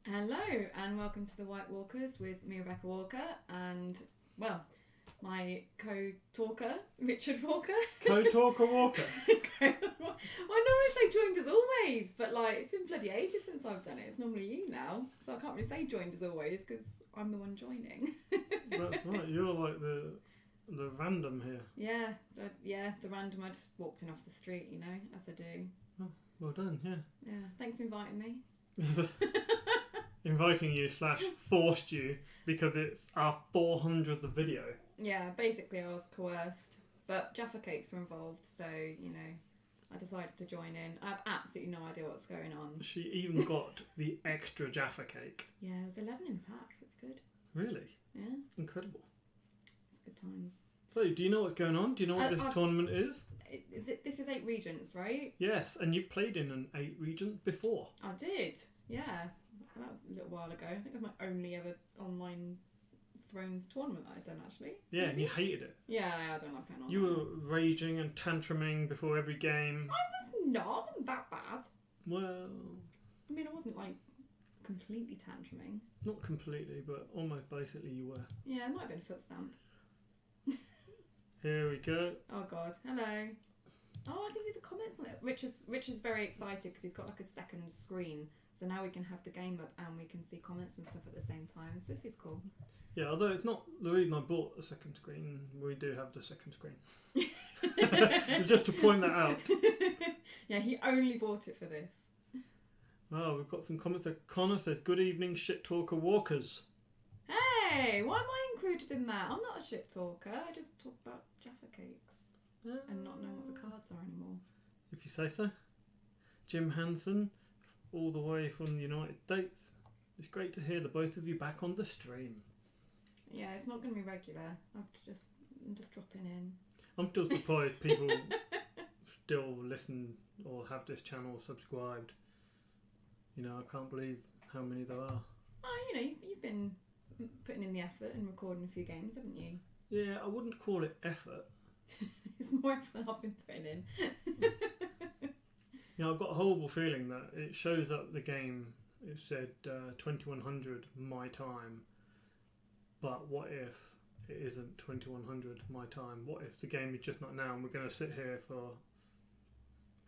Hello and welcome to the White Walkers with me, Rebecca Walker, and, well, my co-talker, Richard Walker. Co-talker Walker? I normally say joined as always, but it's been bloody ages since I've done it. It's normally you now, so I can't really say joined as always because I'm the one joining. That's right, you're like the random here. Yeah, the random. I just walked in off the street, as I do. Oh, well done, yeah. Yeah, thanks for inviting me. Inviting you / forced you because it's our 400th video. Yeah, basically I was coerced, but Jaffa Cakes were involved, so, I decided to join in. I have absolutely no idea what's going on. She even got the extra Jaffa Cake. Yeah, there's 11 in the pack. It's good. Really? Yeah. Incredible. It's good times. So, do you know what's going on? Do you know what this tournament is? This is 8 regions, right? Yes, and you played in an 8 region before. I did, yeah. A little while ago. I think it was my only ever online Thrones tournament that I'd done, actually. Yeah, and you hated it. Yeah, I don't like playing online. You were raging and tantruming before every game. I wasn't that bad. Well... I mean, I wasn't, completely tantruming. Not completely, but almost basically you were. Yeah, it might have been a foot stamp. Here we go. Oh, God. Hello. Oh, I can see the comments on it. Rich is very excited because he's got, a second screen. So now we can have the game up and we can see comments and stuff at the same time. So this is cool. Yeah, although it's not the reason I bought the second screen, we do have the second screen. It's just to point that out. Yeah, he only bought it for this. Oh, we've got some comments. Connor says, "Good evening, shit talker walkers." Hey, why am I included in that? I'm not a shit talker. I just talk about Jaffa Cakes and not know what the cards are anymore. If you say so. Jim Hansen, all the way from the United States. It's great to hear the both of you back on the stream. Yeah, it's not going to be regular. I'm just dropping in. I'm still surprised people still listen or have this channel subscribed. I can't believe how many there are. Oh, you've been putting in the effort and recording a few games, haven't you? Yeah, I wouldn't call it effort. It's more effort than I've been putting in. I've got a horrible feeling that it shows up the game, it said 2100 my time, but what if it isn't 2100 my time? What if the game is just not now and we're going to sit here for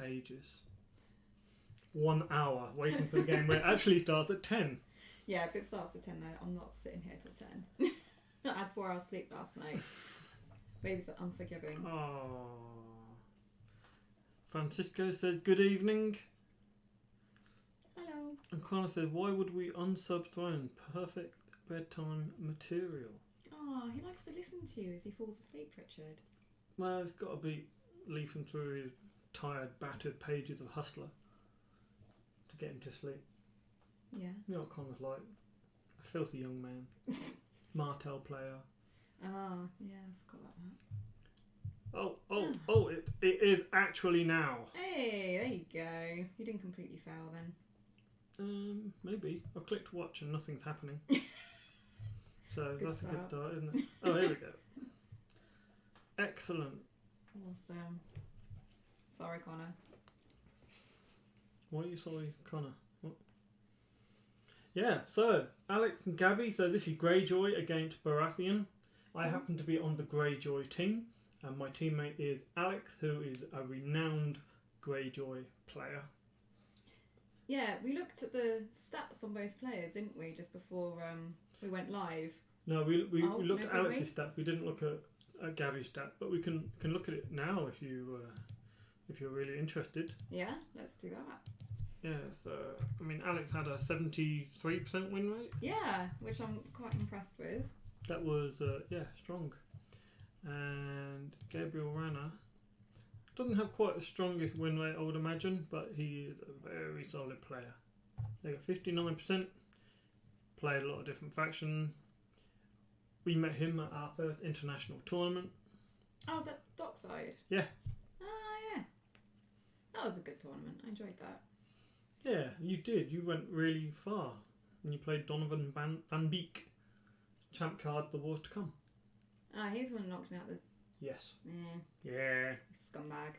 ages? 1 hour waiting for the game where it actually starts at 10. Yeah, if it starts at 10 though, I'm not sitting here till 10. I had 4 hours sleep last night. Babies are unforgiving. Oh. Francisco says, "Good evening." Hello. And Connor says, "Why would we unsub Throne? Perfect bedtime material." Oh, he likes to listen to you as he falls asleep, Richard. Well, it's got to be leafing through his tired, battered pages of Hustler to get him to sleep. Yeah. You know what Connor's like? A filthy young man. Martell player. Ah, yeah, I forgot about that. Oh, it is actually now. Hey, there you go. You didn't completely fail then. Maybe. I clicked watch and nothing's happening. So Good that's start. a good start, isn't it? Oh, here we go. Excellent. Awesome. Sorry, Connor. Why are you sorry, Connor? What? Yeah, so Alex and Gabby. So this is Greyjoy against Baratheon. I happen to be on the Greyjoy team. And my teammate is Alex, who is a renowned Greyjoy player. Yeah, we looked at the stats on both players, didn't we, just before we went live? No, we looked at didn't Alex's stats. We didn't look at Gabby's stats, but we can look at it now if you're really interested. Yeah, let's do that. Yeah, so Alex had a 73% win rate. Yeah, which I'm quite impressed with. That was strong. And Gabriel Rana doesn't have quite the strongest win rate, I would imagine, but he is a very solid player. They got 59%, played a lot of different factions. We met him at our first international tournament. Oh, was that Dockside? Yeah. Ah, yeah. That was a good tournament. I enjoyed that. Yeah, you did. You went really far. And you played Donovan Van Beek. Champ card, The Wars to Come. Ah, he's the one who knocked me out the... Yes. Yeah. Yeah. Scumbag.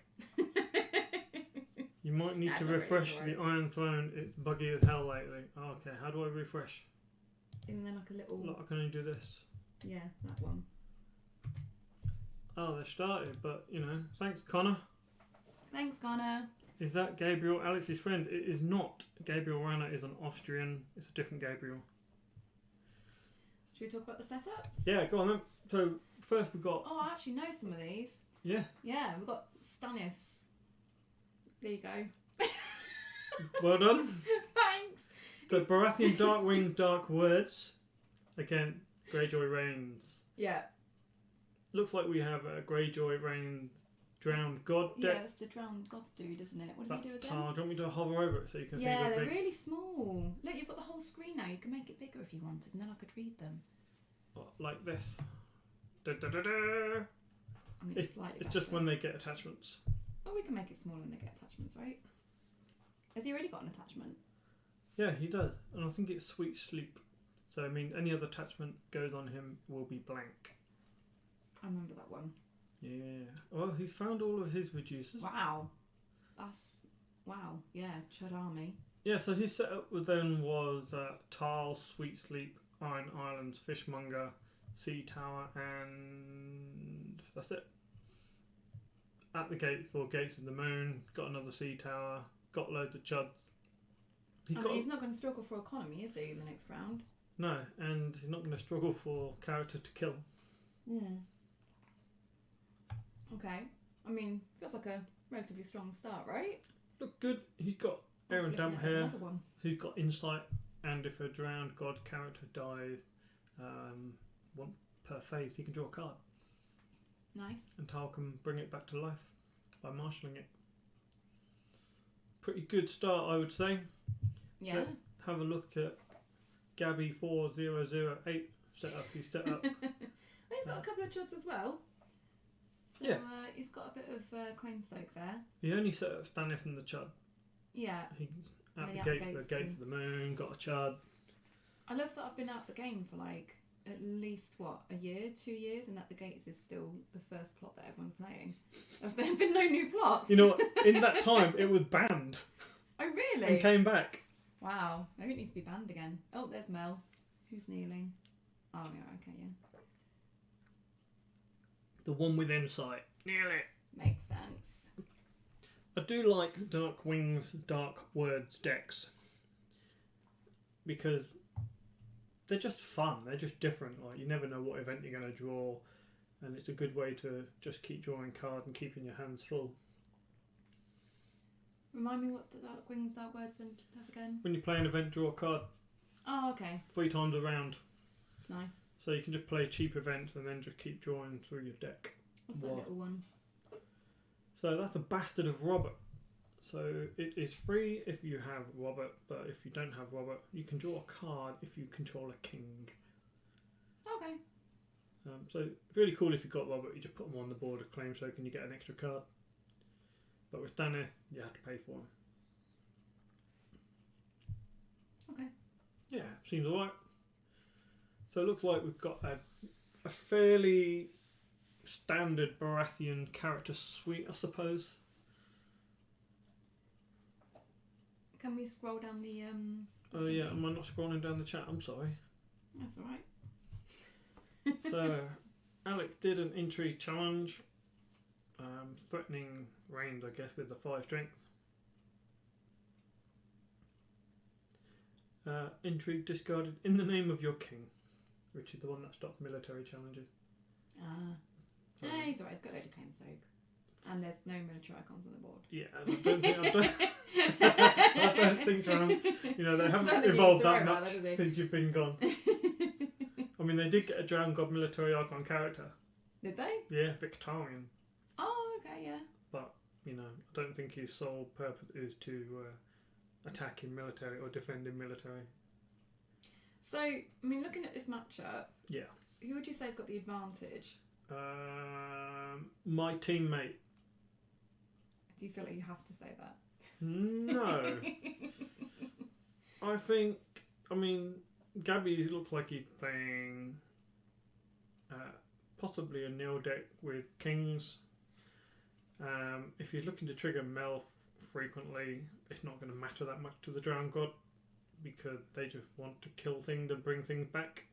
You might need That's to not really refresh alright. the Iron Throne. It's buggy as hell lately. Oh, okay, how do I refresh? And then like a little. Look, I can only do this. Yeah, that one. Oh, they started, but you know, thanks, Connor. Thanks, Connor. Is that Gabriel, Alex's friend? It is not. Gabriel Rana is an Austrian. It's a different Gabriel. Should we talk about the setups? Yeah, go on then. So first we've got. Oh, I actually know some of these. Yeah. Yeah, we've got Stannis. There you go. Well done. Thanks. So Baratheon Dark Wings, Dark Words. Again, Greyjoy reigns. Yeah. Looks like we have a Greyjoy reigns drowned god deck. Yeah, it's the drowned god dude, isn't it? What does That he do again? tile. Do you want me to hover over it so you can Yeah, see the they're big? really small. Look, you've got the whole screen now. You can make it bigger if you wanted, and then I could read them. Like this. Da, da, da, da. I mean, It's slightly just better. when they get attachments. Oh, we can make it smaller when they get attachments, right? Has he already got an attachment? Yeah, he does, and I think it's Sweet Sleep. So I mean, any other attachment goes on him will be blank. I remember that one. Yeah. Well, he's found all of his reducers. Wow. Wow. Yeah, Chud Army. Yeah. So his setup then was Tile, Sweet Sleep, Iron Islands, Fishmonger, Sea Tower, and that's it. At the gate for Gates of the Moon, got another Sea Tower, got loads of chuds. He's not going to struggle for economy, is he, in the next round? No, and he's not going to struggle for character to kill. Okay. I mean, feels like a relatively strong start, right? Look good. He's got air and damp There's hair. another one. He's got insight, and if a drowned god character dies, one per phase, he can draw a card, Nice. and Tal can bring it back to life by marshalling it. Pretty good start, I would say. Yeah. But have a look at Gabby 4008 setup. He's set up. Well, he's got a couple of chuds as well. So, Yeah. He's got a bit of claim soak there. He only set up Stannis and the Chud. Yeah. He at Yeah, the the gate for gates Gates of the Moon, got a Chud. I love that I've been out the game for like at least a year, 2 years, and at the gates is still the first plot that everyone's playing. Have there been no new plots? You know what? In that time, it was banned Oh really? and came back. Wow. Maybe it needs to be banned again. Oh, there's Mel. Who's kneeling? Oh yeah, okay, yeah. The one with insight. Nearly. Makes sense. I do like Dark Wings, Dark Words decks because they're just fun. They're just different. Like you never know what event you're going to draw, and it's a good way to just keep drawing cards and keeping your hands full. Remind me what the Dark Wings, Dark Words does again? When you play an event, draw a card Oh, okay. 3 times a round. Nice. So you can just play cheap events and then just keep drawing through your deck. What's that Wow. little one? So that's a Bastard of Robert. So it is free if you have Robert, but if you don't have Robert, you can draw a card if you control a king. Okay. So really cool if you've got Robert, you just put them on the board of claim soak and you get an extra card. But with Danny, you have to pay for them. Okay. Yeah, seems alright. So it looks like we've got a fairly standard Baratheon character suite, I suppose. Can we scroll down the Oh yeah, thingy? am I not scrolling down the chat? I'm sorry. That's alright. So Alex did an intrigue challenge, threatening range, I guess, with the 5 strength. Intrigue discarded in the name of your king, which is the one that stops military challenges. Ah. He's alright, he's got a load of claim soak. And there's no military icons on the board. Yeah, I don't think they haven't evolved that much since you've been gone. I mean, they did get a Drowned God military icon character. Did they? Yeah, Victorian. Oh, okay, yeah. But, I don't think his sole purpose is to attack in military or defend in military. So, I mean, looking at this matchup, Yeah. who would you say has got the advantage? My teammate. Do you feel like you have to say that? No. I think, Gabby looks like he's playing possibly a nil deck with kings. If he's looking to trigger Mel frequently, it's not going to matter that much to the Drowned God because they just want to kill things and bring things back.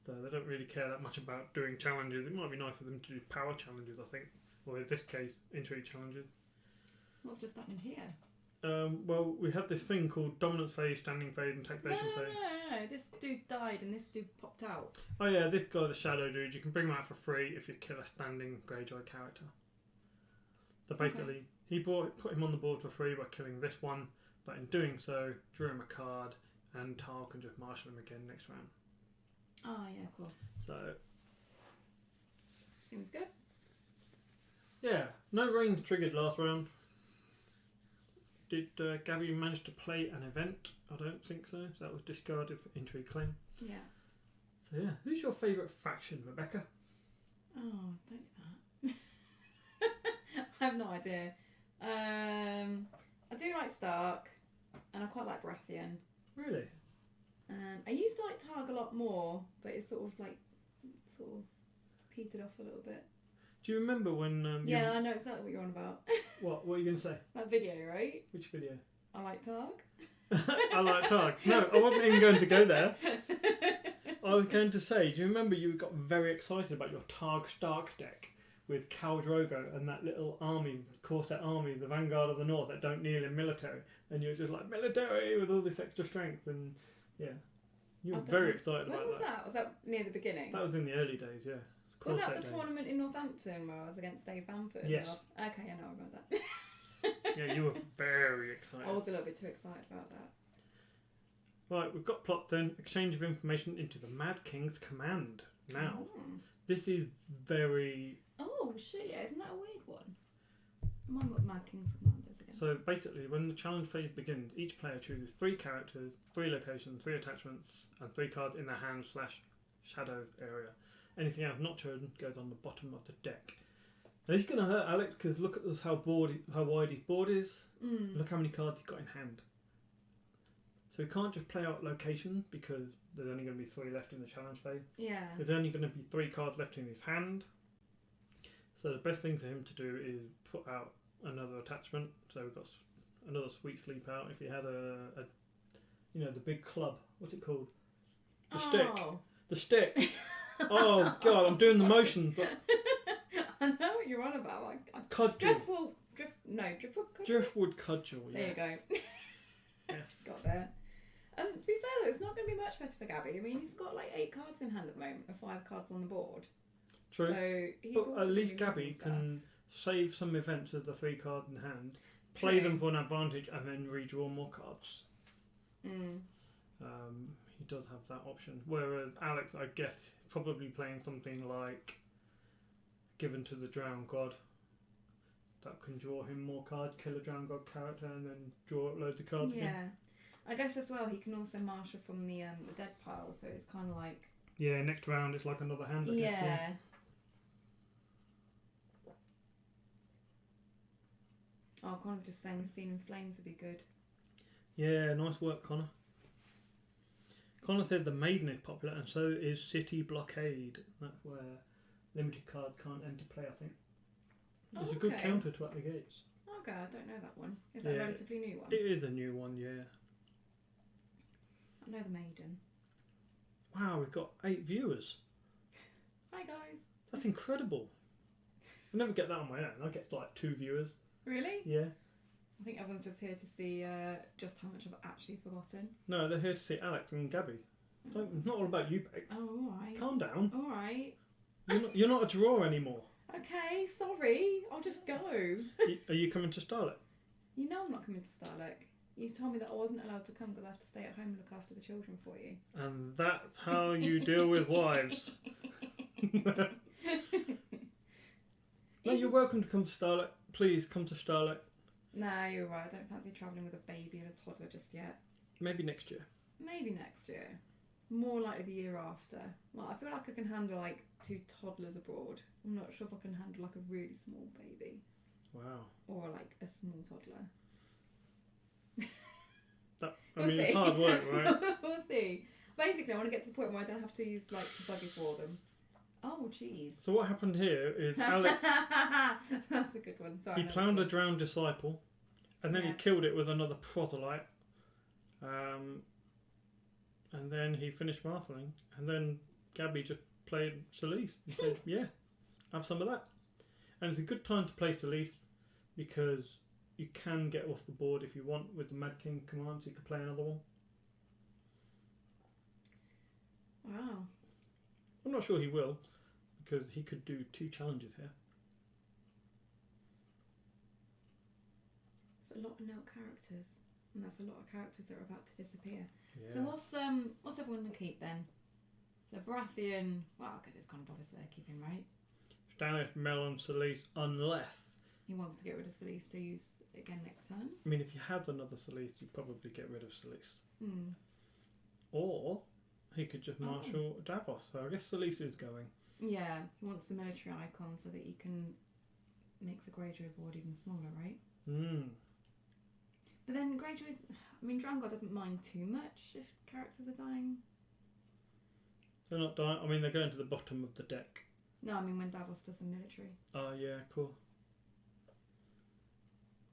So they don't really care that much about doing challenges. It might be nice for them to do power challenges, I think, or in this case, intrigue challenges. What's just happened here? Well, we had this thing called dominance phase, standing phase, and taxation phase. No. This dude died and this dude popped out. Oh yeah, this guy, the Shadow dude, you can bring him out for free if you kill a standing Greyjoy character. So basically, he put him on the board for free by killing this one, but in doing so, drew him a card, and Tal can just marshal him again next round. Oh yeah, of course. So Seems good. yeah, no rains triggered last round. Did Gabby manage to play an event? I don't think so. So that was discarded for intrigue claim. Yeah. So yeah, who's your favourite faction, Rebecca? Oh, don't do that. I have no idea. I do like Stark, and I quite like Baratheon. Really? I used to like Targ a lot more, but it's sort of petered off a little bit. Do you remember when? Yeah, I know exactly what you're on about. What are you going to say? That video, right? Which video? I like Targ. I like Targ. No, I wasn't even going to go there. I was going to say, do you remember you got very excited about your Targ Stark deck with Khal Drogo and that little army, Corset army, the Vanguard of the North that don't kneel in military, and you were just like military with all this extra strength, and yeah, you were very excited about that. When was that? Was that near the beginning? That was in the early days, yeah. Was that the tournament in Northampton where I was against Dave Bamford? Yes. Okay, yeah, no, I remember that. Yeah, you were very excited. I was a little bit too excited about that. Right, we've got plot then. Exchange of information into the Mad King's command. Now, this is very... Oh, shit, yeah, isn't that a weird one? Remind me what Mad King's command is again. So basically, when the challenge phase begins, each player chooses 3 characters, 3 locations, 3 attachments, and 3 cards in their hand/shadow area. Anything else not chosen goes on the bottom of the deck. Now, this is going to hurt Alex because look at this, how wide his board is. Look how many cards he's got in hand. So he can't just play out location because there's only going to be 3 left in the challenge phase. Yeah. There's only going to be 3 cards left in his hand. So the best thing for him to do is put out another attachment. So we've got another Sweet Sleep out. If he had a the big club. What's it called? The stick. The stick. Oh god, I'm doing the motion, but I know what you're on about. Cudgel. Driftwood cudgel. Driftwood cudgel. There yes. you go. Yes. Got there. To be fair though, it's not going to be much better for Gabby. I mean, he's got like 8 cards in hand at the moment, and 5 cards on the board. True. So he's but also at least doing Gabby stuff. can save some events with the 3 cards in hand, play them for an advantage, and then redraw more cards. He does have that option. Whereas Alex, I guess, probably playing something like Given to the Drowned God. That can draw him more cards, kill a Drowned God character, and then draw up loads of cards again. Yeah. I guess as well, he can also marshal from the dead pile, so it's kind of like... Yeah, next round it's like another hand, I guess. Yeah. Oh, Connor's just saying the Scene in Flames would be good. Yeah, nice work, Connor. Connor said the Maiden is popular, and so is City Blockade. That's where limited card can't enter play, I think. It's a good counter to At the Gates. Okay, I don't know that one. Is that a relatively new one? It is a new one, yeah. I know the Maiden. Wow, we've got 8 viewers. Hi guys. That's incredible. I never get that on my own. I get like 2 viewers. Really? Yeah. I think everyone's just here to see just how much I've actually forgotten. No, they're here to see Alex and Gabby. It's not all about you, Bex. Oh, alright. Calm down. Alright. You're not a drawer anymore. Okay, sorry. I'll just go. Are you coming to Starlet? You know I'm not coming to Starlet. You told me that I wasn't allowed to come because I have to stay at home and look after the children for you. And that's how you deal with wives. No, you're welcome to come to Starlet. Please come to Starlet. No, you're right. I don't fancy travelling with a baby and a toddler just yet. Maybe next year. Maybe next year. More likely the year after. Like, I feel like I can handle like 2 toddlers abroad. I'm not sure if I can handle like a really small baby. Wow. Or like a small toddler. It's hard work, right? We'll see. Basically, I want to get to the point where I don't have to use like the buggy for them. Oh, jeez. So what happened here is Alex... That's a good one. Sorry. He ploughed a drowned disciple, And then he Yeah. killed it with another proselyte. And then he finished marteling. And then Gabby just played Selyse and said, yeah, have some of that. And it's a good time to play Selyse because you can get off the board if you want with the Mad King command, so you could play another one. Wow. I'm not sure he will, because he could do 2 challenges here. There's a lot of nailed characters, and that's a lot of characters that are about to disappear. Yeah. So what's everyone going to keep then? So Baratheon, well, because it's kind of obvious they're keeping, right? Stannis, Mel and Selyse, unless... He wants to get rid of Selyse to use again next turn. I mean, if you had another Selyse, you'd probably get rid of Selyse. Hmm. Or he could just marshal Davos. So I guess Selyse is going. Yeah, he wants the military icon so that you can make the Greyjoy board even smaller, right? Hmm. But then Greyjoy, I mean, Drownguard doesn't mind too much if characters are dying. They're not dying. I mean, they're going to the bottom of the deck. No, I mean when Davos does the military. Oh, yeah, cool.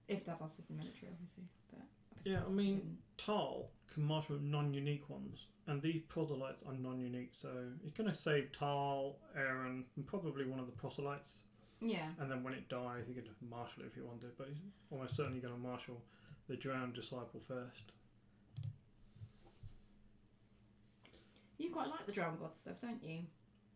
If Davos does the military, obviously. But Yeah, I suppose he mean, didn't. Tal can marshal non-unique ones, and these proselytes are non-unique, so he's going to save Tal, Aaron, and probably one of the proselytes. Yeah. And then when it dies, he can just marshal it if he wanted, but he's almost certainly going to marshal the drowned disciple first. You quite like the Drownguard stuff, don't you?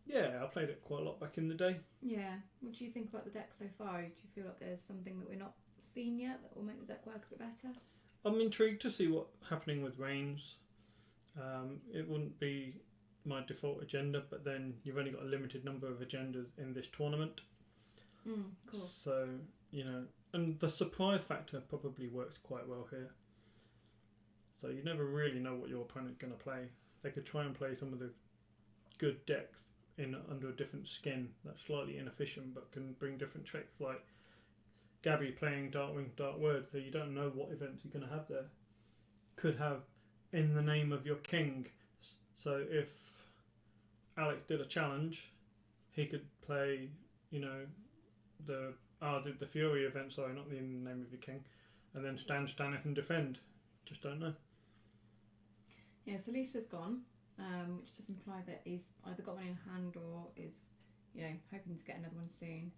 Yeah, I played it quite a lot back in the day. Yeah. What do you think about the deck so far? Do you feel like there's something that we're not seen yet that will make the deck work a bit better? I'm intrigued to see what's happening with Reigns. It wouldn't be my default agenda, but then you've only got a limited number of agendas in this tournament. Cool. So, you know, and the surprise factor probably works quite well here. So you never really know what your opponent's going to play. They could try and play some of the good decks in under a different skin that's slightly inefficient but can bring different tricks, like Gabby playing Darkwing Dark Word, so you don't know what events you're going to have there. Could have In the Name of Your King, so if Alex did a challenge, he could play, you know, the Fury event, sorry, not the In the Name of Your King, and then Stannis and defend. Just don't know. Yeah, so Lisa's gone, which does imply that he's either got one in hand or is, you know, hoping to get another one soon.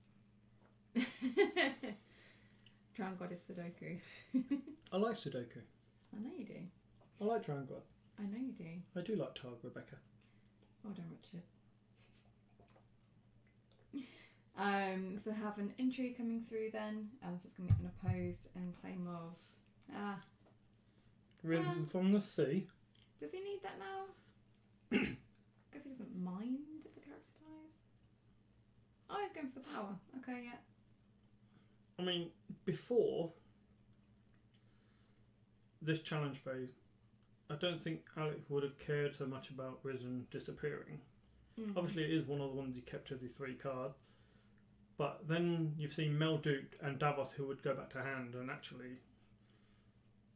Drown God is Sudoku. I like Sudoku. I know you do. I like Drown God. I know you do. I do like Targ, Rebecca. Well done, Richard. So have an intrigue coming through then. So it's going to be unopposed and claim of... Risen from the sea. Does he need that now? Because he doesn't mind if the character dies. Oh, he's going for the power. Okay, yeah. I mean, before this challenge phase, I don't think Alex would have cared so much about Risen disappearing. Obviously, it is one of the ones he kept as his 3 card. But then you've seen Mel duped and Davos who would go back to hand, and actually,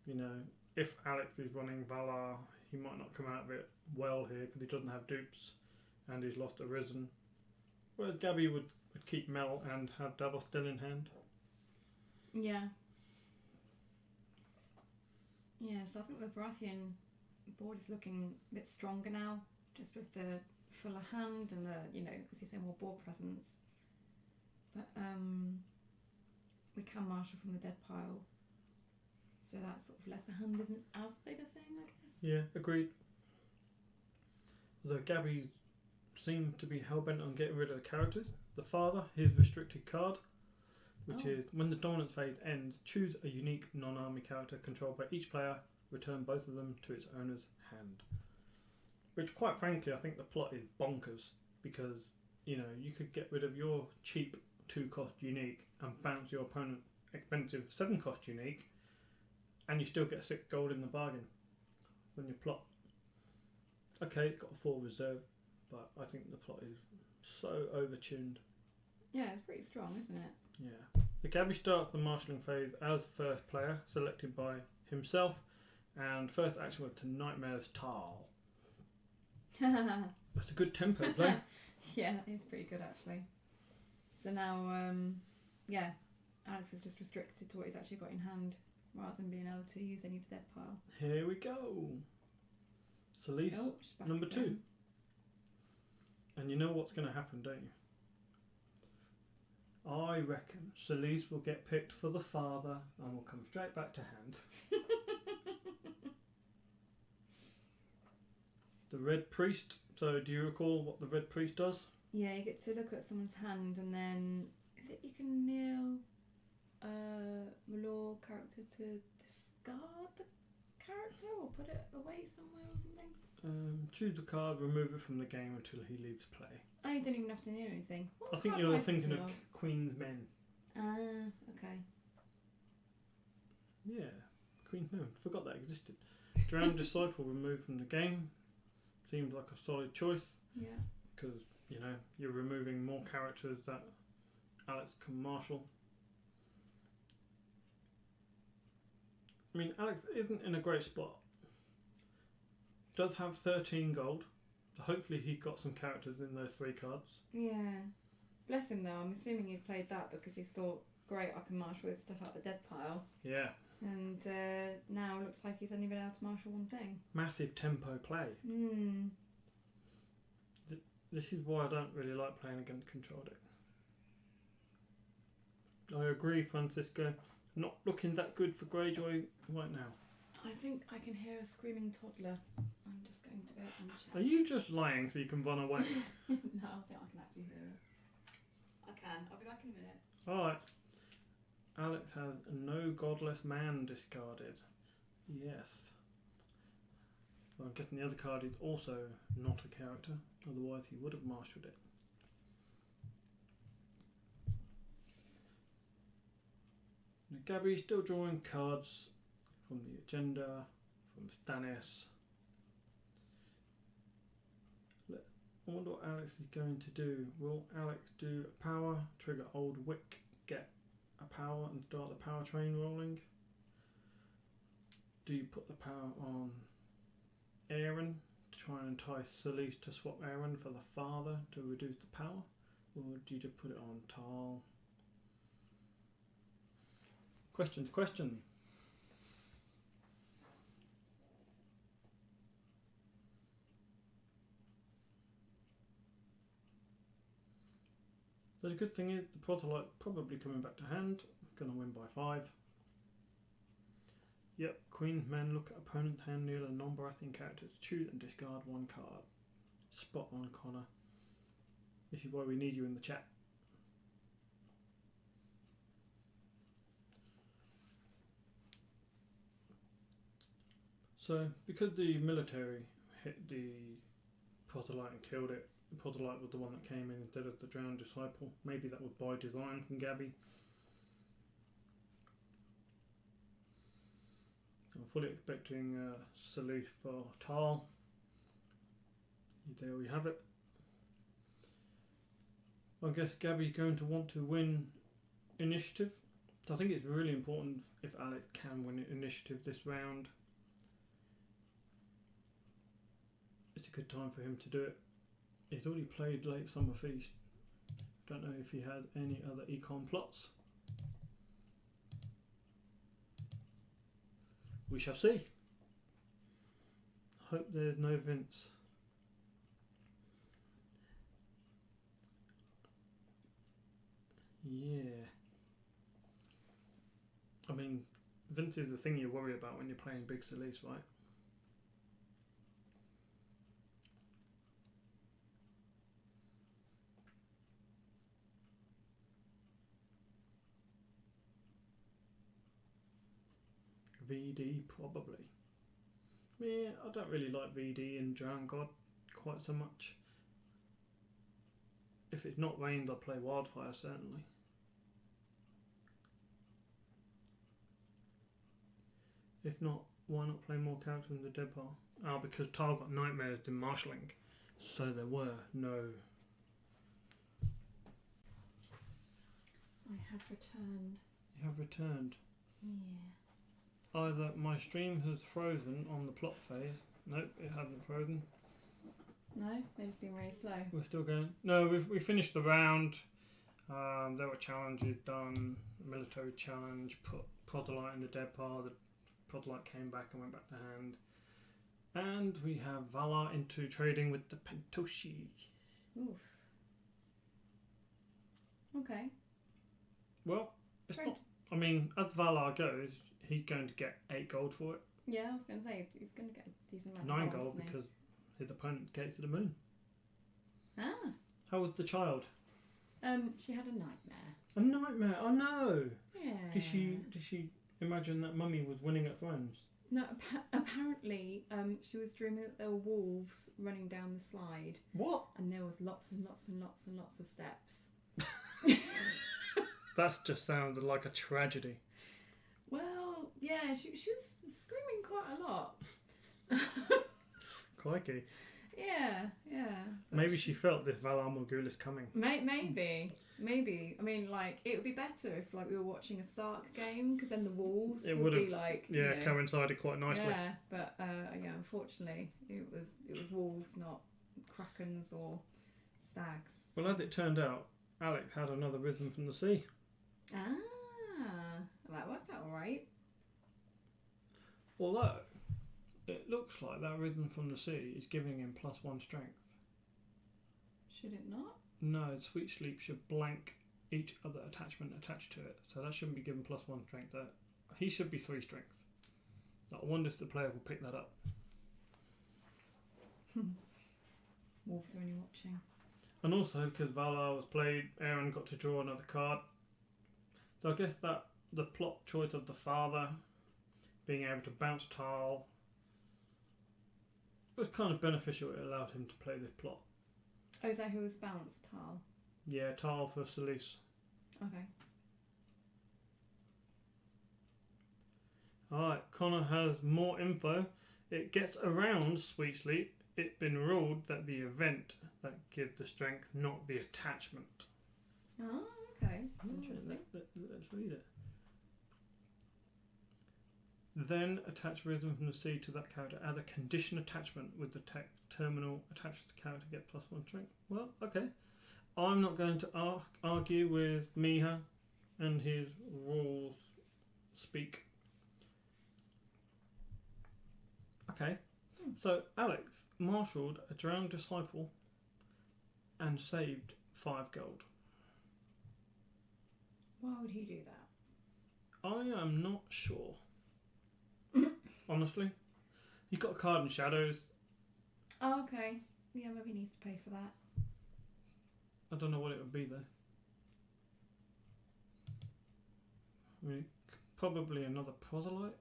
you know, if Alex is running Valar, he might not come out of it well here because he doesn't have dupes and he's lost a Risen. Whereas Gabby would keep Mel and have Davos still in hand. Yeah. Yeah, so I think the Baratheon board is looking a bit stronger now, just with the fuller hand and the, you know, as you say, more board presence. But we can marshal from the dead pile, so that sort of lesser hand isn't as big a thing, I guess. Yeah, agreed. Although Gabby seemed to be hellbent on getting rid of the characters. The father, his restricted card, which is when the dominance phase ends, choose a unique non-army character controlled by each player, return both of them to its owner's hand. Which, quite frankly, I think the plot is bonkers, because, you know, you could get rid of your cheap 2-cost unique and bounce your opponent expensive 7-cost unique, and you still get 6 gold in the bargain when you plot. Okay, it's got a 4 reserve, but I think the plot is so overtuned. Yeah, it's pretty strong, isn't it? Yeah. So Gabby starts the marshalling phase as first player, selected by himself, and first action was to Nightmare's Tal. That's a good tempo play. Yeah, it's pretty good actually. So now, yeah, Alex is just restricted to what he's actually got in hand, rather than being able to use any of the dead pile. Here we go. Celise, she's back number again. 2. And you know what's going to happen, don't you? I reckon Celise will get picked for the father and will come straight back to hand. The Red Priest. So do you recall what the Red Priest does? Yeah, you get to look at someone's hand and then... Is it you can kneel Malor character to discard the character or put it away somewhere or something? Choose a card, remove it from the game until he leaves play. Oh, you don't even have to kneel anything. What I think card am you're I thinking of Queen's Men. Okay. Yeah, Queen's Men. Forgot that existed. Drowned Disciple removed from the game. Seems like a solid choice. Yeah. Because, you know, you're removing more characters that Alex can marshal. I mean, Alex isn't in a great spot. Does have 13 gold. So hopefully he got some characters in those 3 cards. Yeah. Bless him though. I'm assuming he's played that because he's thought, great, I can marshal this stuff out the dead pile. Yeah. And now it looks like he's only been able to marshal one thing. Massive tempo play. This is why I don't really like playing against control deck. I agree, Francisco. Not looking that good for Greyjoy right now. I think I can hear a screaming toddler. I'm just going to go and check. Are you just lying so you can run away? No, I think I can actually hear it. I can. I'll be back in a minute. Alright. Alex has no godless man discarded. Yes. Well, I'm guessing the other card is also not a character, otherwise he would have marshalled it. Now, Gabby's still drawing cards from the agenda, from Stannis. I wonder what Alex is going to do. Will Alex do a power, trigger Old Wick, get a power and start the power train rolling? Do you put the power on Aaron to try and entice Celise to swap Aaron for the father to reduce the power? Or do you just put it on Tal? Question. The good thing is the Protolite probably coming back to hand. Gonna win by 5. Yep, Queen's Men, look at opponent's hand, kneel a non-Baratheon character to choose and discard 1 card. Spot on, Connor. This is why we need you in the chat. So, because the military hit the Protolite and killed it, the Protolite was the one that came in instead of the Drowned Disciple. Maybe that was by design from Gabby. I'm fully expecting Celise for Tal. There we have it. I guess Gabby's going to want to win initiative. So I think it's really important if Alex can win initiative this round. It's a good time for him to do it. He's already played Late Summer Feast. Don't know if he had any other econ plots. We shall see. Hope there's no Vince. Yeah. I mean, Vince is the thing you worry about when you're playing Big Celise, right? VD probably. Yeah, I don't really like VD in Drown God quite so much. If it's not rained, I'll play Wildfire certainly. If not, why not play more characters in the dead pile? Ah, because Tal got nightmares in marshalling, so there were no. I have returned. You have returned. Yeah. Either my stream has frozen on the plot phase. Nope, it hasn't frozen. No, they've just been really slow. We're still going. No, we finished the round. There were challenges done. Military challenge. Proselyte in the dead pile. The Proselyte came back and went back to hand. And we have Valar into trading with the Pentoshi. Oof. Okay. Well, it's Trade. not. I mean, as Valar goes, he's going to get 8 gold for it. Yeah, I was going to say he's going to get a decent amount. 9 of gold isn't he? because his opponent gets to the moon. Ah. How was the child? She had a nightmare. A nightmare. Oh no. Yeah. Did she imagine that Mummy was winning at Thrones? No, apparently, she was dreaming that there were wolves running down the slide, What? and there was lots and lots and lots and lots of steps. That just sounded like a tragedy. Well, yeah, she was screaming quite a lot. Crikey. Yeah. But Maybe she felt this Valar Morghulis coming. Maybe. I mean, like, it would be better if, like, we were watching a Stark game, because then the wolves It would be would've, like, Yeah, you know, coincided quite nicely. yeah. But yeah, unfortunately, it was wolves, not krakens or stags. Well, as it turned out, Alex had another rhythm from the sea. Ah, that worked out all right. Although, it looks like that rhythm from the sea is giving him +1 strength. Should it not? No, Sweet Sleep should blank each other attachment attached to it, so that shouldn't be given +1 strength. He should be 3 strength. I wonder if the player will pick that up. Wolves are only watching. And also, because Valar was played, Aaron got to draw another card. So I guess that the plot choice of the father being able to bounce tile was kind of beneficial. It allowed him to play this plot. Oh, is that who was bounced? Tal? Yeah, tile for Selyse. Okay. Alright, Connor has more info. It gets around Sweet Sleep. It's been ruled that the event that gives the strength, not the attachment. Oh, okay. That's interesting. Let's read it. Then attach rhythm from the sea to that character as a condition attachment with the terminal attached to the character get +1 strength. Well, okay. I'm not going to argue with Miha and his rules speak. Okay. So Alex marshalled a drowned disciple and saved 5 gold. Why would he do that? I am not sure. Honestly. You've got a card in Shadows. Oh, okay. Yeah, maybe he needs to pay for that. I don't know what it would be though. I mean, probably another proselyte.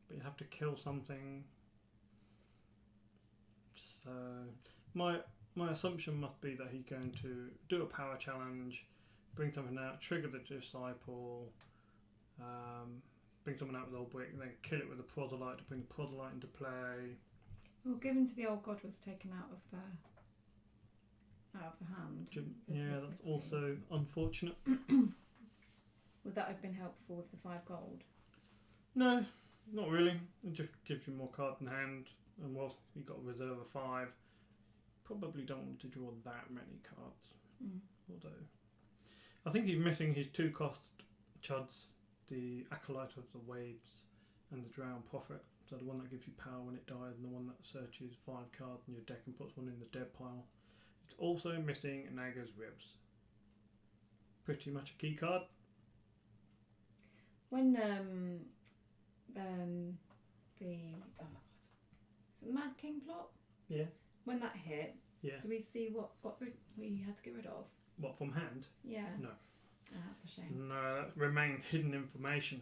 But you have to kill something. So my assumption must be that he's going to do a power challenge, bring something out, trigger the disciple, bring someone out with Old Brick, and then kill it with a proselyte to bring the proselyte into play. Well, given to the old god was taken out of the hand. Yeah, that's also unfortunate. Would that have been helpful with the 5 gold? No, not really. It just gives you more cards in hand, and whilst you've got a reserve of 5, probably don't want to draw that many cards. Although, I think he's missing his 2-cost chuds, the Acolyte of the Waves and the Drowned Prophet. So the one that gives you power when it dies, and the one that searches 5 cards in your deck and puts one in the dead pile. It's also missing Naga's Ribs. Pretty much a key card. When the oh my god, is it the Mad King plot? Yeah. When that hit, Yeah. do we see what we had to get rid of? What, from hand? Yeah. No. Oh, that's a shame. No, that remains hidden information.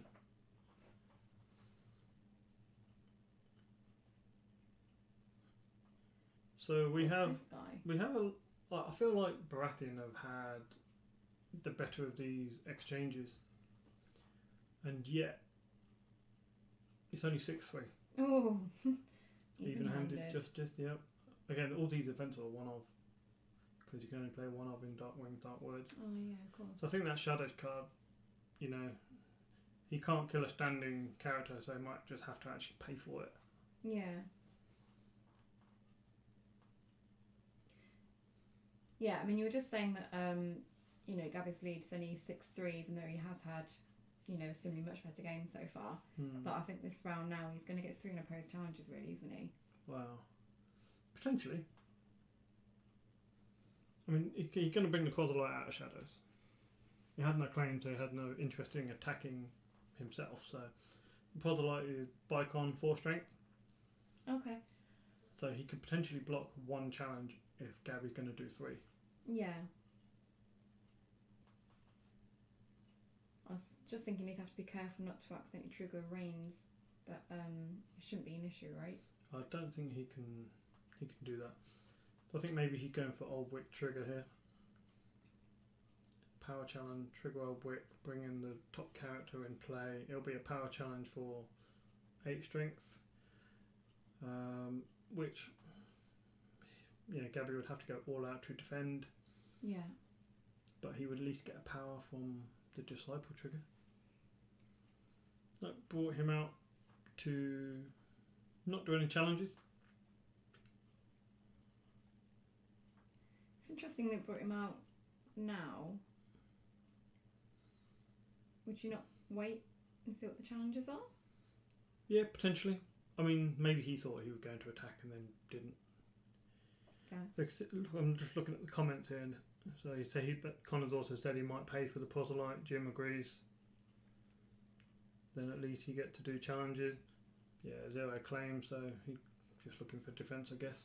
So What's this guy? I feel like Baratheon have had the better of these exchanges, and yet it's only 6-3. Oh, Even-handed justice. Yep. Again, all these events are one of, because you can only play one of in Dark Wing, Dark Words. Oh yeah, of course. So I think that Shadows card, you know, he can't kill a standing character, so he might just have to actually pay for it. Yeah. Yeah, I mean, you were just saying that, Gabi's lead is only 6-3, even though he has had you know, a similarly much better game so far. But I think this round now he's going to get 3 unopposed challenges, really, isn't he? Wow. Potentially. I mean, he's going to bring the Proselyte out of shadows. He had no claim, so he had no interest in attacking himself. So, the Proselyte is Bicon 4 strength. Okay. So he could potentially block 1 challenge if Gabby's going to do 3. Yeah. I was just thinking he'd have to be careful not to accidentally trigger reins, but it shouldn't be an issue, right? I don't think he can do that. So I think maybe he's going for Old Wick trigger here. Power challenge, trigger Old Wick, bring in the top character in play. It'll be a power challenge for 8 strength, which, you know, Gabriel would have to go all out to defend. Yeah. But he would at least get a power from the Disciple trigger. That brought him out to not do any challenges. It's interesting they brought him out now. Would you not wait and see what the challenges are? Yeah, potentially. I mean, maybe he thought he was going to attack and then didn't. Fair. I'm just looking at the comments here. And so he said that Connor's also said he might pay for the Proselyte. Jim agrees. Then at least he get to do challenges. Yeah, 0 claim, so he's just looking for defence, I guess.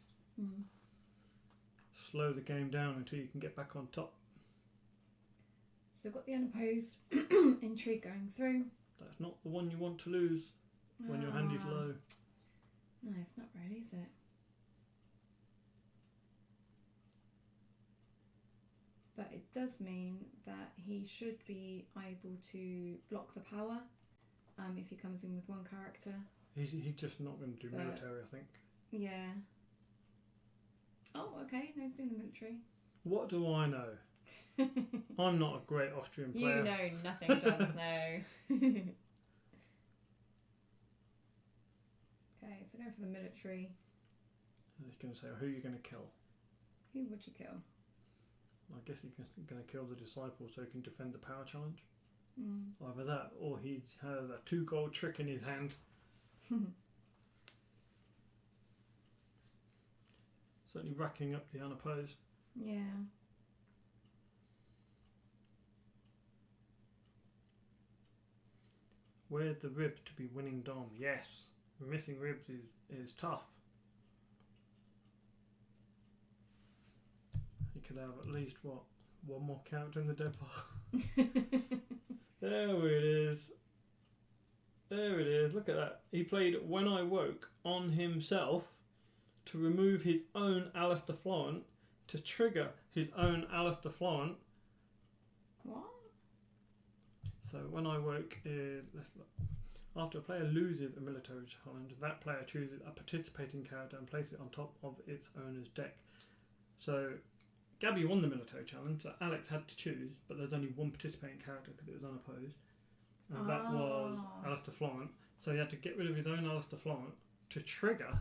Slow the game down until you can get back on top. So I've got the unopposed intrigue going through. That's not the one you want to lose when your hand is low. No, it's not really, is it? But it does mean that he should be able to block the power if he comes in with 1 character. He's just not going to do military, I think. Yeah. Oh, okay. No, he's doing the military. What do I know? I'm not a great Austrian player. You know nothing, John Snow. Okay, so going for the military. He's going to say, who are you going to kill? Who would you kill? I guess he's going to kill the Disciple so he can defend the power challenge. Either that or he has a 2 gold trick in his hand. Certainly racking up the unopposed. Yeah. Where's the ribs to be winning Dom? Yes. Missing ribs is tough. He could have at least, what, 1 more character in the dead pile. There it is. There it is. Look at that. He played When I Woke on himself to remove his own Alistair Florent, to trigger his own Alistair Florent. What? So When I Woke is, let's look. After a player loses a military challenge, that player chooses a participating character and places it on top of its owner's deck. So Gabby won the military challenge, so Alex had to choose, but there's only 1 participating character because it was unopposed. And that was Alistair Florent. So he had to get rid of his own Alistair Florent to trigger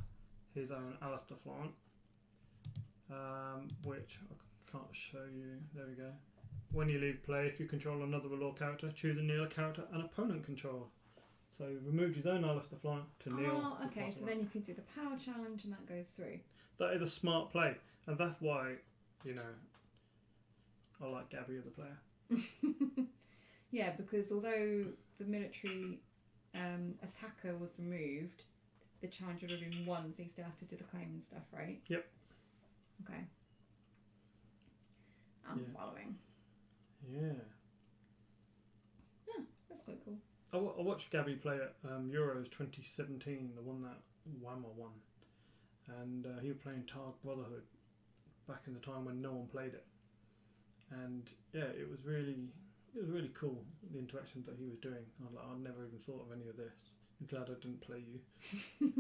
his own Alistair Florent, which I can't show you. There we go. When you leave play, if you control another Law character, choose a Neil character an opponent controller. So he removed his own Alistair Florent to Neil. Oh, okay, so then you can do the power challenge and that goes through. That is a smart play, and that's why, you know, I like Gabby as a player. Yeah, because although the military attacker was removed, the challenge would have been 1, so you still have to do the claim and stuff, right? Yep. Okay. I'm following. Yeah. Yeah, that's quite cool. I watched Gabby play at Euros 2017, the one that Whammer won. And he was playing Targ Brotherhood back in the time when no one played it. And yeah, it was really cool, the interactions that he was doing. I'd never even thought of any of this. I'm glad I didn't play you.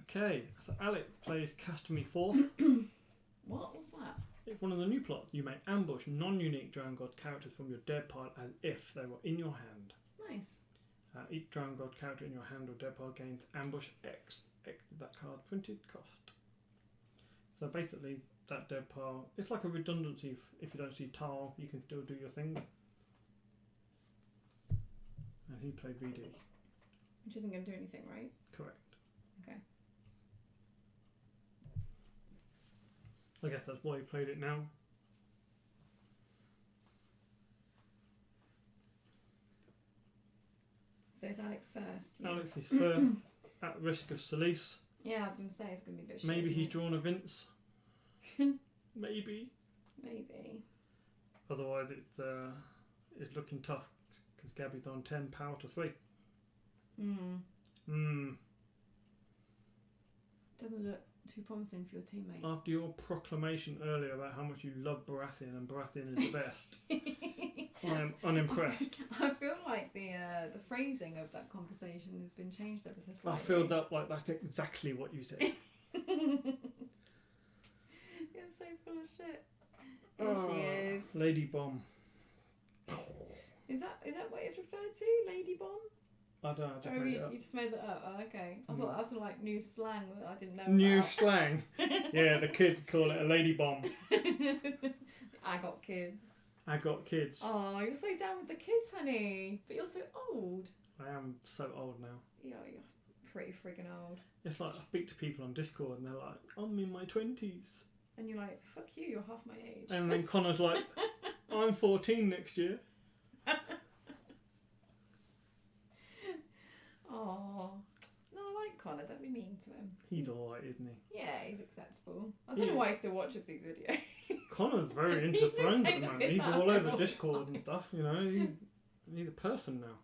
Okay, so Alex plays Castamere 4th. What was that? It's one of the new plots. You may ambush non-unique Drown God characters from your dead pile as if they were in your hand. Nice. Each Drown God character in your hand or dead pile gains ambush X. X that card printed cost. So basically, that dead pile, it's like a redundancy. If you don't see tile, you can still do your thing. and he played VD. Which isn't going to do anything, right? Correct. Okay. I guess that's why he played it now. So it's Alex first. Yeah. Alex is first, at risk of Solis. Yeah, I was going to say it's going to be a bit shit. Maybe isn't he's it? drawn a Vince. Maybe. Maybe. Otherwise, it's looking tough because Gabby's on 10 power to 3. Doesn't look too promising for your teammate. After your proclamation earlier about how much you love Baratheon and Baratheon is the best, I am unimpressed. I feel like the phrasing of that conversation has been changed ever so slightly. I feel that like that's exactly what you said. You're so full of shit. There she is. Lady Bomb. Is that what it's referred to? Lady Bomb? I don't know. Oh, you just made that up. Oh, okay. I thought that was like new slang that I didn't know New about. slang. Yeah, the kids call it a lady bomb. I got kids. I got kids. Oh, you're so down with the kids, honey. But you're so old. I am so old now. Yeah, you're pretty friggin' old. It's like I speak to people on Discord and they're like, I'm in my 20s. And you're like, fuck you, you're half my age. And then Connor's like, I'm 14 next year. Oh, no, I like Connor. Don't be mean to him. He's alright, isn't he? Yeah, he's acceptable. I don't know why he still watches these videos. Connor's very He into just Thrones take at the the moment. piss He's out all of over everyone. Discord and stuff, you know. He's a person now.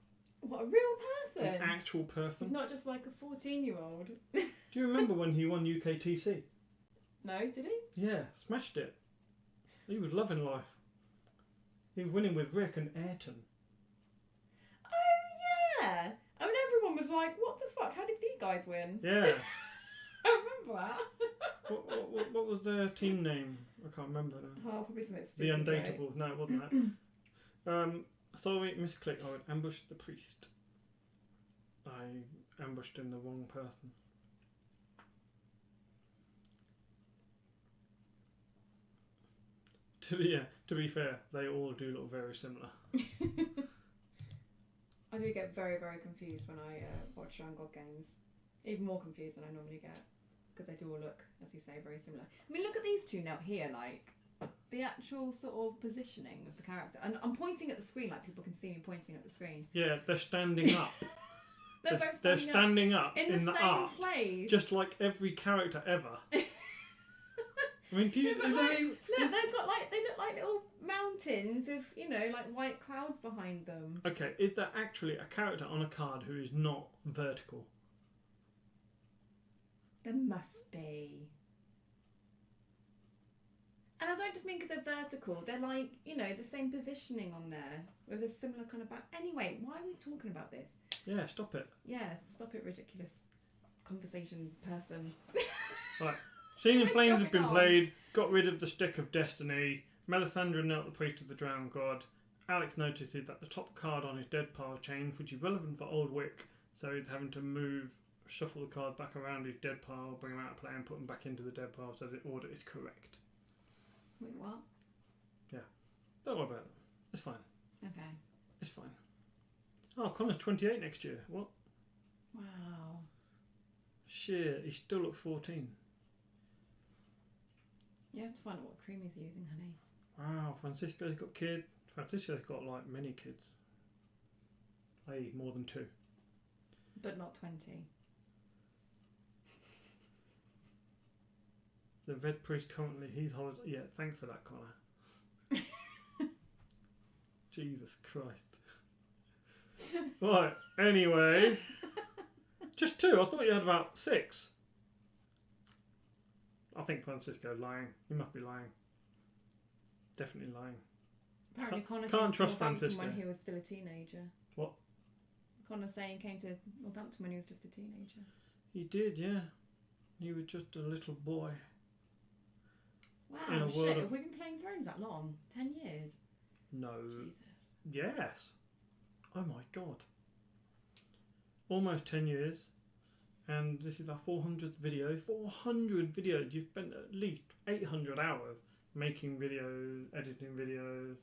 What, a real person? An actual He's person. not just like a 14-year-old. Do you remember when he won UKTC? No, did he? Yeah, smashed it. He was loving life. He was winning with Rick and Ayrton. Oh, yeah. I mean, everyone was like, what the fuck? How did these guys win? Yeah. I remember that. What was their team name? I can't remember now. Oh, probably something The stupid. Undateable. Right? No, it wasn't that. Sorry, misclick. I would ambush the priest. I ambushed in the wrong person. To be fair, they all do look very similar. I do get very, very confused when I watch Round God games. Even more confused than I normally get. Because they do all look, as you say, very similar. I mean, look at these two now here, like, the actual sort of positioning of the character. And I'm pointing at the screen, like people can see me pointing at the screen. Yeah, they're standing up. They're standing up in the the same art, place. just like every character ever. I mean, do you? No, but is like, there any- look, they look like little mountains with, you know, like white clouds behind them. Okay, is there actually a character on a card who is not vertical? There must be. And I don't just mean because they're vertical. They're like, you know, the same positioning on there with a similar kind of back. Anyway, why are we talking about this? Yeah, stop it. Yeah, stop it, ridiculous conversation person. Right. Scene in What's Flames has going been on? played, got rid of the Stick of Destiny, Melisandre knelt the Priest of the Drowned God, Alex notices that the top card on his dead pile changed, which is relevant for Old Wick, so he's having to shuffle the card back around his dead pile, bring them out of play and put them back into the dead pile so the order is correct. Wait, what? Don't worry about it. It's fine. Okay. It's fine. Oh, Connor's 28 next year. What? Wow. Shit, he still looks 14. You have to find out what cream he's using, honey. Wow, Francisco's got kids. Francisco's got like many kids. i.e. more than 2. But not 20. The Red Priest currently, he's holiday. Yeah, thanks for that, Connor. Jesus Christ. Right, anyway. Just 2. I thought you had about 6. I think Francisco's lying. He must be lying. Definitely lying. Apparently Connor can't came to trust Northampton Francisco. when he was still a teenager. What? Connor's saying he came to Northampton when he was just a teenager. He did, yeah. He was just a little boy. In a Wow, world shit. of- Have we been playing Thrones that long? 10 years? No. Jesus. Yes. Oh my god. Almost 10 years. And this is our 400th video. 400 videos. You've spent at least 800 hours making videos, editing videos.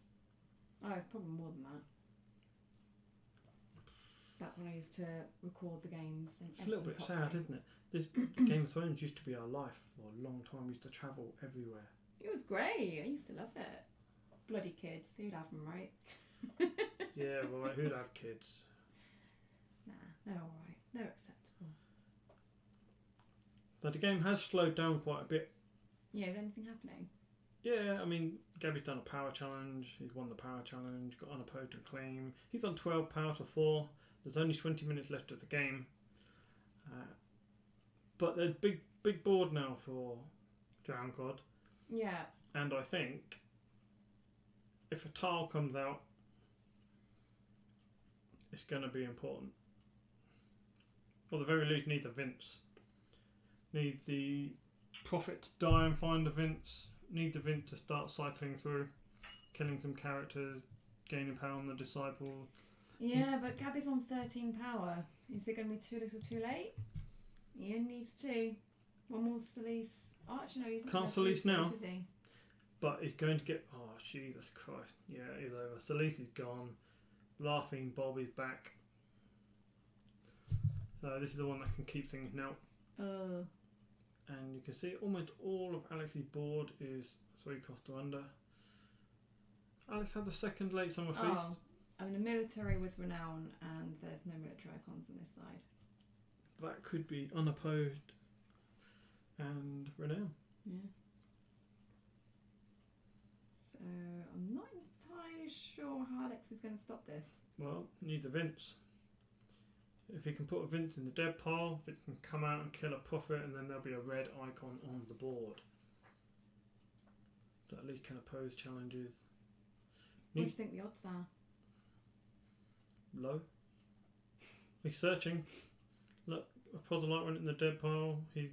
Oh, it's probably more than that. back when I used to record the games. And It's a little bit pop sad, in. isn't it? This Game of Thrones used to be our life for a long time. We used to travel everywhere. It was great. I used to love it. Bloody kids. Who'd have them, right? Yeah, right. Who'd have kids? Nah, they're alright. They're acceptable. But the game has slowed down quite a bit. Yeah, is anything happening? Yeah, I mean, Gabby's done a power challenge. He's won the power challenge, got unopposed claim. He's on 12 power to 4. There's only 20 minutes left of the game. But there's big board now for Drown God. Yeah. And I think if a tile comes out, it's going to be important. Or at the very least, need the Vince. Need the Prophet to die and find the Vince. Need the Vince to start cycling through, killing some characters, gaining power on the Disciple. Yeah, but Gabby's on 13 power. Is it going to be too little too late? He only needs 2. One more Selyse. Oh, actually, no, he's Can't Selyse now. Is he? But he's going to get... Oh, Jesus Christ. Yeah, he's over. Selyse is gone. Laughing Bob is back. So this is the one that can keep things now. And you can see almost all of Alex's board is 3 cost or under. Alex had the second late summer feast. Oh, I'm in a military with renown, and there's no military icons on this side. That could be unopposed and renown. Yeah. So I'm not entirely sure how Alex is going to stop this. Well, need the Vince. If he can put a Vince in the dead pile, it can come out and kill a Prophet, and then there'll be a red icon on the board. That at least can oppose challenges. What do you think the odds are? Low. He's searching. Look, a Proselyte went in the dead pile. He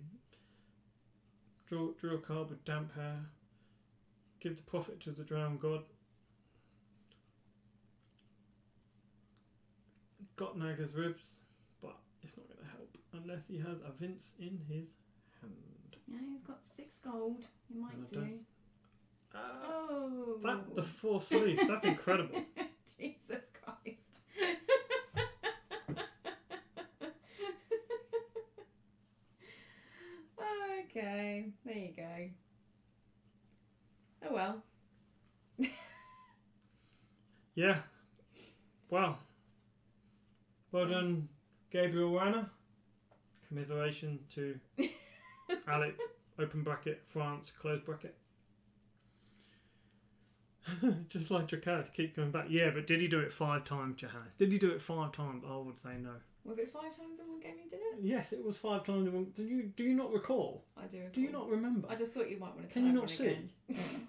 drew a card with damp hair. Give the Prophet to the Drowned God. Got Naga's ribs, but it's not going to help unless he has a Vince in his hand. Yeah, he's got 6 gold. He might And do. Oh! That the 4 sleeve. That's incredible. Jesus Christ. Okay, there you go. Oh well. Yeah. Wow. Well done, Gabriel Rana. Commiseration to Alex, open bracket, France, close bracket. Just like Johannes, keep coming back. Yeah, but did he do it 5 times, Johannes? Did he do it 5 times? I would say no. Was it 5 times in one game you did it? Yes, it was 5 times in one. Do you not recall? I do. Do you not remember? I just thought you might want to. Can you not see? Again.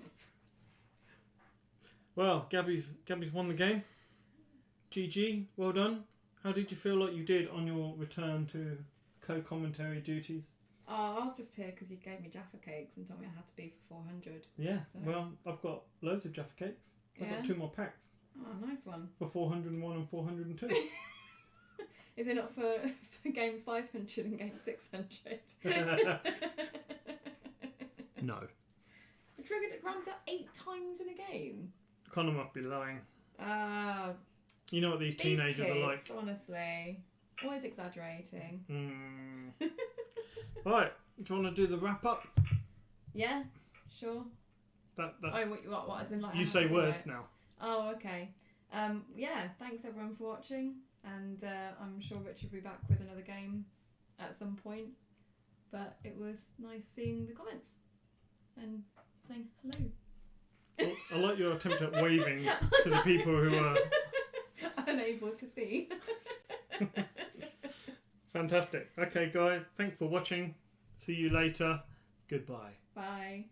Well, Gabby's won the game. GG, well done. How did you feel like you did on your return to co-commentary duties? Oh, I was just here because you gave me Jaffa cakes and told me I had to be for 400. Yeah, So. well, I've got loads of Jaffa cakes. I've got 2 more packs. Oh, nice one. For 401 and 402. Is it not for game 500 and game 600? No. The trigger runs out 8 times in a game. Connor must be lying. You know what these teenagers kids, are like. Honestly. Always exaggerating. Right, do you want to do the wrap up? Yeah, sure. That Oh, what as in like... you say word now. Oh, okay. Yeah, thanks everyone for watching. And I'm sure Richard will be back with another game at some point. But it was nice seeing the comments and saying hello. Well, I like your attempt at waving to the people who are unable to see. Fantastic. Okay, guys, thanks for watching. See you later. Goodbye. Bye.